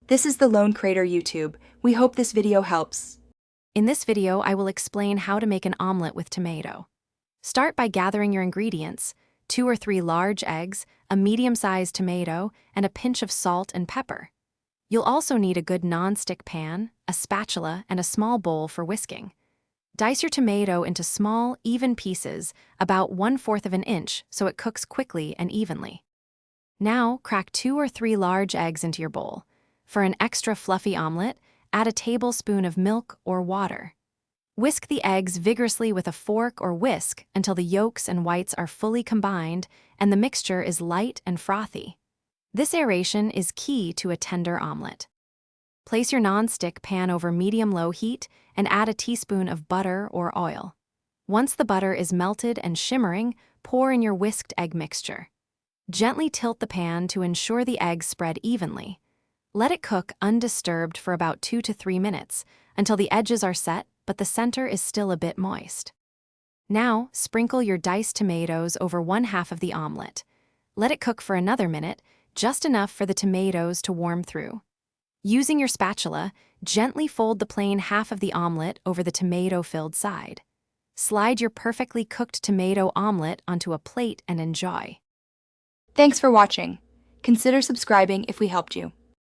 This is the Lone Crater YouTube. We hope this video helps. In this video, I will explain how to make an omelet with tomato. Start by gathering your ingredients: 2 or 3 large eggs, a medium-sized tomato, and a pinch of salt and pepper. You'll also need a good non-stick pan, a spatula, and a small bowl for whisking. Dice your tomato into small, even pieces, about 1/4 of an inch, so it cooks quickly and evenly. Now, crack 2 or 3 large eggs into your bowl. For an extra fluffy omelet, add a tablespoon of milk or water. Whisk the eggs vigorously with a fork or whisk until the yolks and whites are fully combined and the mixture is light and frothy. This aeration is key to a tender omelet. Place your non-stick pan over medium-low heat and add a teaspoon of butter or oil. Once the butter is melted and shimmering, pour in your whisked egg mixture. Gently tilt the pan to ensure the eggs spread evenly. Let it cook undisturbed for about 2 to 3 minutes until the edges are set but the center is still a bit moist. Now, sprinkle your diced tomatoes over 1/2 of the omelet. Let it cook for another minute, just enough for the tomatoes to warm through. Using your spatula, gently fold the plain half of the omelet over the tomato-filled side. Slide your perfectly cooked tomato omelet onto a plate and enjoy. Thanks for watching. Consider subscribing if we helped you.